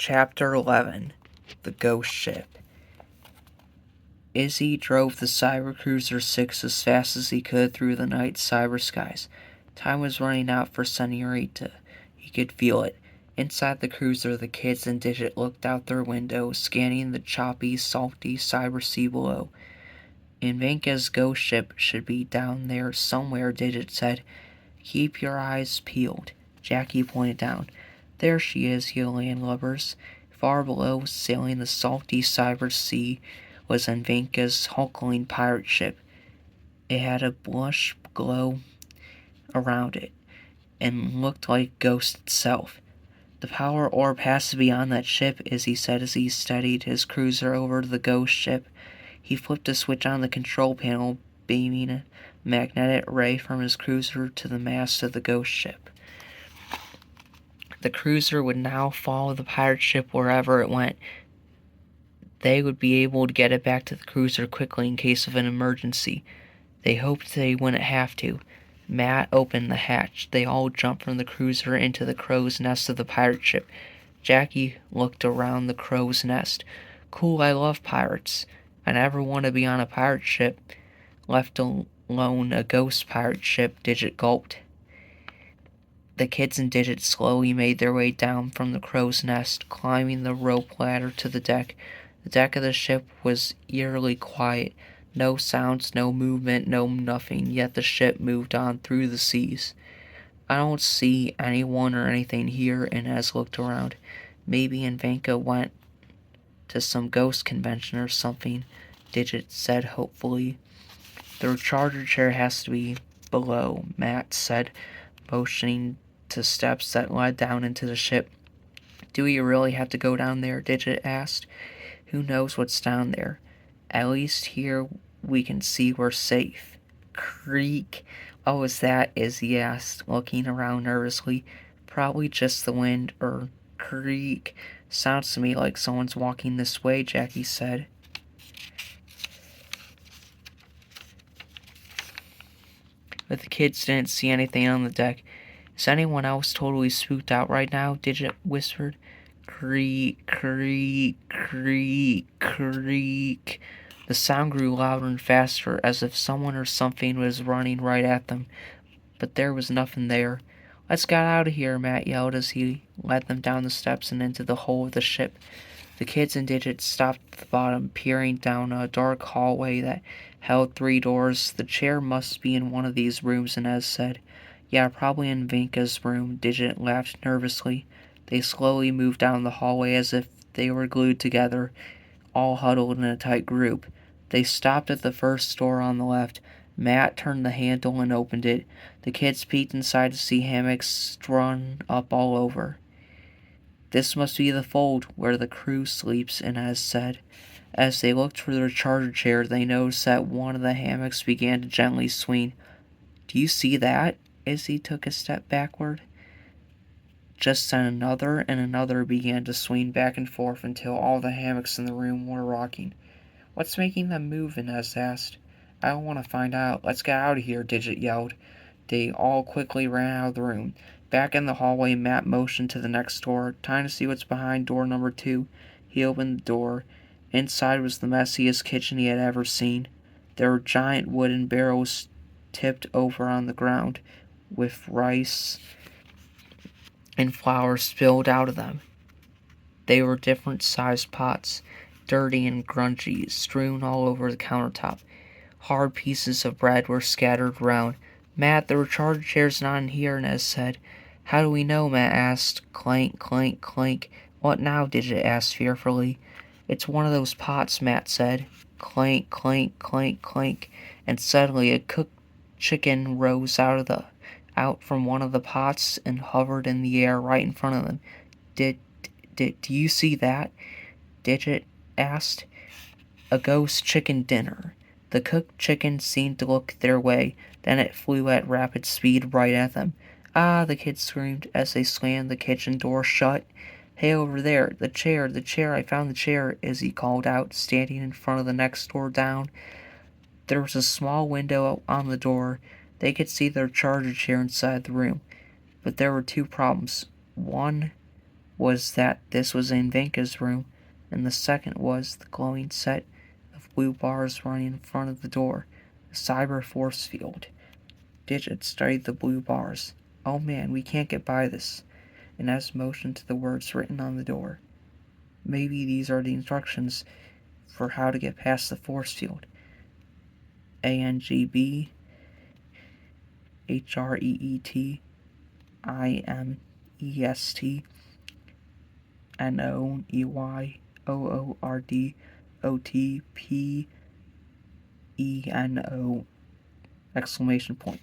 Chapter 11 The Ghost Ship. Izzy drove the Cybercruiser 6 as fast as he could through the night cyber skies. Time was running out for Senorita. He could feel it. Inside the cruiser, the kids and Digit looked out their window, scanning the choppy, salty cyber sea below. Invenka's ghost ship should be down there somewhere, Digit said. Keep your eyes peeled. Jackie pointed down. There she is, you landlubbers. Far below, sailing the salty cyber sea, was Invenka's hulking pirate ship. It had a blush glow around it, and looked like ghost itself. The power orb has to be on that ship, Izzy said as he steadied his cruiser over the ghost ship. He flipped a switch on the control panel, beaming a magnetic ray from his cruiser to the mast of the ghost ship. The cruiser would now follow the pirate ship wherever it went. They would be able to get it back to the cruiser quickly in case of an emergency. They hoped they wouldn't have to. Matt opened the hatch. They all jumped from the cruiser into the crow's nest of the pirate ship. Jackie looked around the crow's nest. Cool, I love pirates. I never want to be on a pirate ship. Left alone a ghost pirate ship, Digit gulped. The kids and Digit slowly made their way down from the crow's nest, climbing the rope ladder to the deck. The deck of the ship was eerily quiet. No sounds, no movement, no nothing, yet the ship moved on through the seas. I don't see anyone or anything here, Inez looked around. Maybe Invenka went to some ghost convention or something, Digit said hopefully. The recharger chair has to be below, Matt said, motioning to steps that led down into the ship. Do we really have to go down there? Digit asked. Who knows what's down there? At least here we can see we're safe. Creak. Oh, is that? Izzy asked, looking around nervously. Probably just the wind, creak. Sounds to me like someone's walking this way, Jackie said. But the kids didn't see anything on the deck. Is anyone else totally spooked out right now? Digit whispered. Creak, creak, creak, creak. The sound grew louder and faster, as if someone or something was running right at them. But there was nothing there. Let's get out of here, Matt yelled as he led them down the steps and into the hull of the ship. The kids and Digit stopped at the bottom, peering down a dark hallway that held 3 doors. The chair must be in one of these rooms, Inez said. Yeah, probably in Vinka's room, Digit laughed nervously. They slowly moved down the hallway as if they were glued together, all huddled in a tight group. They stopped at the first door on the left. Matt turned the handle and opened it. The kids peeked inside to see hammocks strung up all over. This must be the fold where the crew sleeps, Inez said. As they looked for their charter chair, they noticed that one of the hammocks began to gently swing. Do you see that? Izzy took a step backward. Just then another and another began to swing back and forth until all the hammocks in the room were rocking. What's making them move? Inez asked. I don't want to find out. Let's get out of here, Digit yelled. They all quickly ran out of the room. Back in the hallway, Matt motioned to the next door. Time to see what's behind door number 2. He opened the door. Inside was the messiest kitchen he had ever seen. There were giant wooden barrels tipped over on the ground, with rice and flour spilled out of them. They were different-sized pots, dirty and grungy, strewn all over the countertop. Hard pieces of bread were scattered around. Matt, the recharge chair's not in here, Inez said. How do we know? Matt asked. Clank, clank, clank. What now? Digit asked fearfully. It's one of those pots, Matt said. Clank, clank, clank, clank. And suddenly a cooked chicken rose out from one of the pots and hovered in the air right in front of them. Do you see that? Digit asked. A ghost chicken dinner. The cooked chicken seemed to look their way. Then it flew at rapid speed right at them. Ah, the kids screamed as they slammed the kitchen door shut. Hey, over there, the chair, I found the chair, Izzy called out, standing in front of the next door down. There was a small window on the door. They could see their charger chair inside the room. But there were 2 problems. One, was that this was in Vanka's room, and the second was the glowing set of blue bars running in front of the door, a cyber force field. Digit studied the blue bars. Oh man, we can't get by this. Inez motioned to the words written on the door. Maybe these are the instructions for how to get past the force field. ANGB HREET IMEST NOEY OORD OTPENO exclamation point.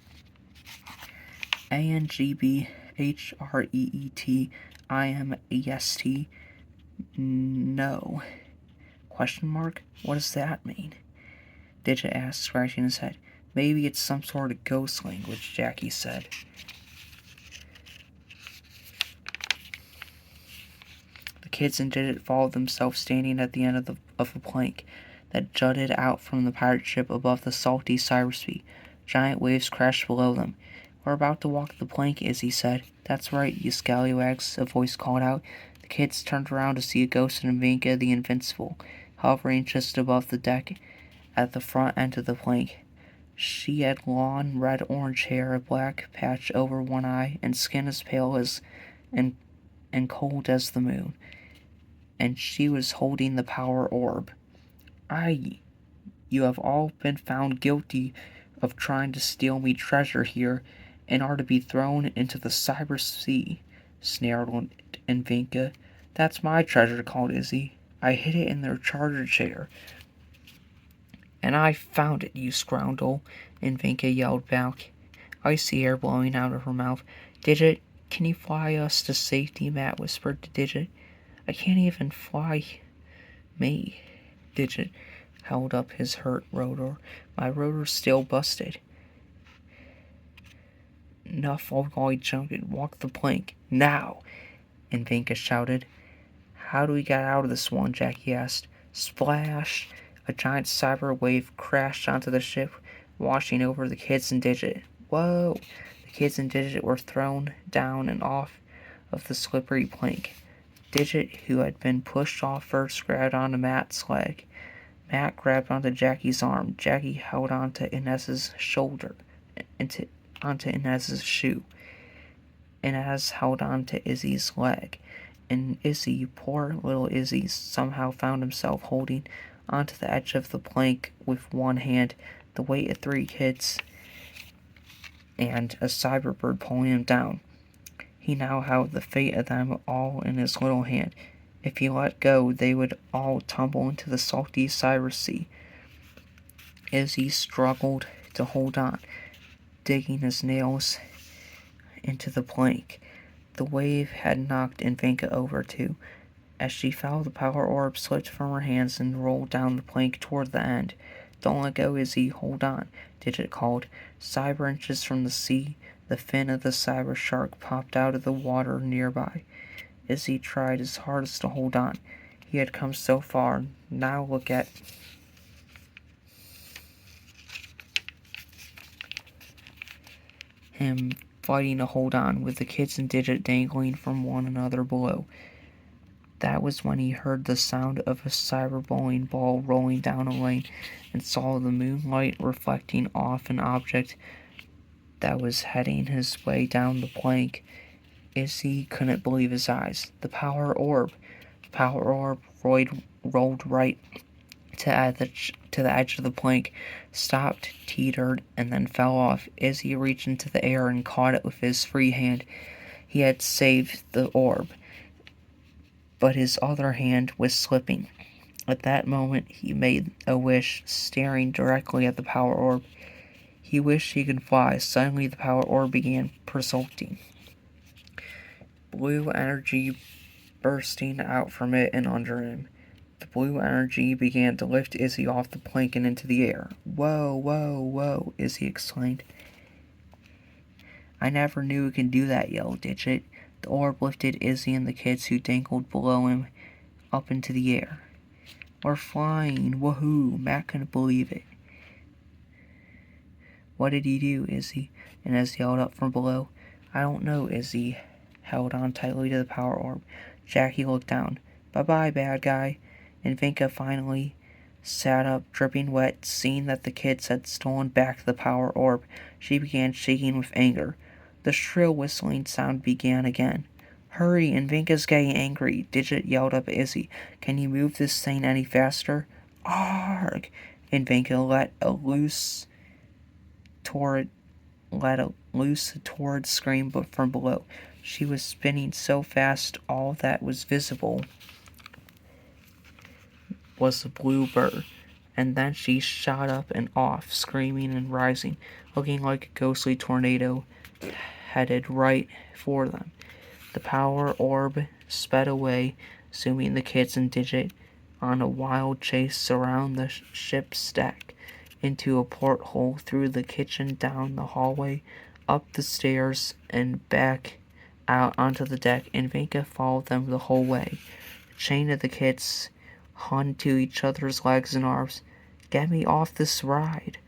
ANGB HREET IMEST no question mark? What does that mean? Digit asked, scratching his head. Maybe it's some sort of ghost language, Jackie said. The kids and Digit followed themselves standing at the end of a plank that jutted out from the pirate ship above the salty cybersea. Giant waves crashed below them. We're about to walk the plank, Izzy said. That's right, you scallywags, a voice called out. The kids turned around to see a ghost in Vanka the Invincible, hovering just above the deck at the front end of the plank. She had long, red-orange hair, a black patch over one eye, and skin as pale as and cold as the moon. And she was holding the power orb. You have all been found guilty of trying to steal me treasure here and are to be thrown into the cyber sea, snarled Invinka. That's my treasure, called Izzy. I hid it in their charger chair. And I found it, you scoundrel, Invinka yelled back, icy air blowing out of her mouth. Digit, can you fly us to safety? Matt whispered to Digit. I can't even fly me. Digit held up his hurt rotor. My rotor's still busted. Enough, old guy jumped. Walk the plank. Now! Invinka shouted. How do we get out of this one? Jackie asked. Splash! A giant cyber wave crashed onto the ship, washing over the kids and Digit. Whoa! The kids and Digit were thrown down and off of the slippery plank. Digit, who had been pushed off first, grabbed onto Matt's leg. Matt grabbed onto Jackie's arm. Jackie held onto Inez's shoulder, onto Inez's shoe. Inez held onto Izzy's leg. And Izzy, poor little Izzy, somehow found himself holding onto the edge of the plank with one hand, the weight of 3 kids, and a cyberbird pulling him down. He now held the fate of them all in his little hand. If he let go, they would all tumble into the salty cyber sea. Izzy struggled to hold on, digging his nails into the plank. The wave had knocked Invinka over too. As she fell, the power orb slipped from her hands and rolled down the plank toward the end. Don't let go, Izzy. Hold on, Digit called. Cyber inches from the sea, the fin of the cyber shark popped out of the water nearby. Izzy tried his hardest to hold on. He had come so far. Now look at him fighting to hold on, with the kids and Digit dangling from one another below. That was when he heard the sound of a cyber bowling ball rolling down a lane and saw the moonlight reflecting off an object that was heading his way down the plank. Izzy couldn't believe his eyes. The power orb. The power orb rolled right to the edge of the plank, stopped, teetered, and then fell off. Izzy reached into the air and caught it with his free hand. He had saved the orb, but his other hand was slipping. At that moment, he made a wish, staring directly at the power orb. He wished he could fly. Suddenly, the power orb began pulsating. Blue energy bursting out from it and under him. The blue energy began to lift Izzy off the plank and into the air. Whoa, whoa, whoa, Izzy exclaimed. I never knew it could do that, yelled Digit. The orb lifted Izzy and the kids who dangled below him up into the air. We're flying, woohoo! Matt couldn't believe it. What did he do, Izzy? Inez yelled up from below. I don't know, Izzy held on tightly to the power orb. Jackie looked down. Bye-bye, bad guy. And Vinka finally sat up, dripping wet. Seeing that the kids had stolen back the power orb, she began shaking with anger. The shrill whistling sound began again. Hurry, and Vinka's getting angry. Digit yelled up at Izzy. Can you move this thing any faster? Arg! And Vinka let a loose torrid scream from below. She was spinning so fast all that was visible was the blue bird, and then she shot up and off, screaming and rising, looking like a ghostly tornado headed right for them. The power orb sped away, zooming the kids and Digit on a wild chase around the ship's deck, into a porthole, through the kitchen, down the hallway, up the stairs, and back out onto the deck, and Vinka followed them the whole way. The chain of the kids hung to each other's legs and arms. Get me off this ride,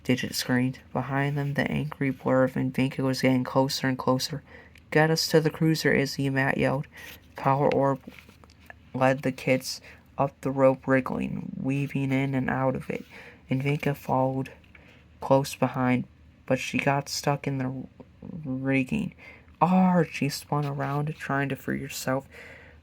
Digit screamed. Behind them, the angry blur of Vinka was getting closer and closer. Get us to the cruiser, Izzy, Matt yelled. Power orb led the kids up the rope, wriggling, weaving in and out of it, and Vinka followed close behind, but she got stuck in the rigging. She spun around, trying to free herself,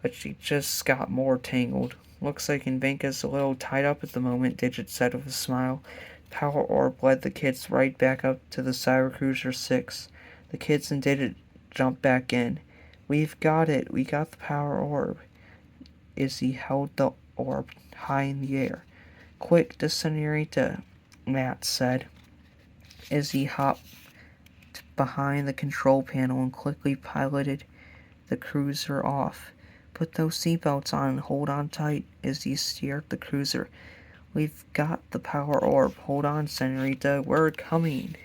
but she just got more tangled. Looks like Vinka's a little tied up at the moment, Digit said with a smile. Power orb led the kids right back up to the Cybercruiser 6. The kids and Digit jumped back in. We've got it. We got the power orb. Izzy held the orb high in the air. Quick, the Senorita, Matt said. Izzy hopped behind the control panel and quickly piloted the cruiser off. Put those seatbelts on and hold on tight, Izzy steered the cruiser. We've got the power orb. Hold on, Senorita. We're coming.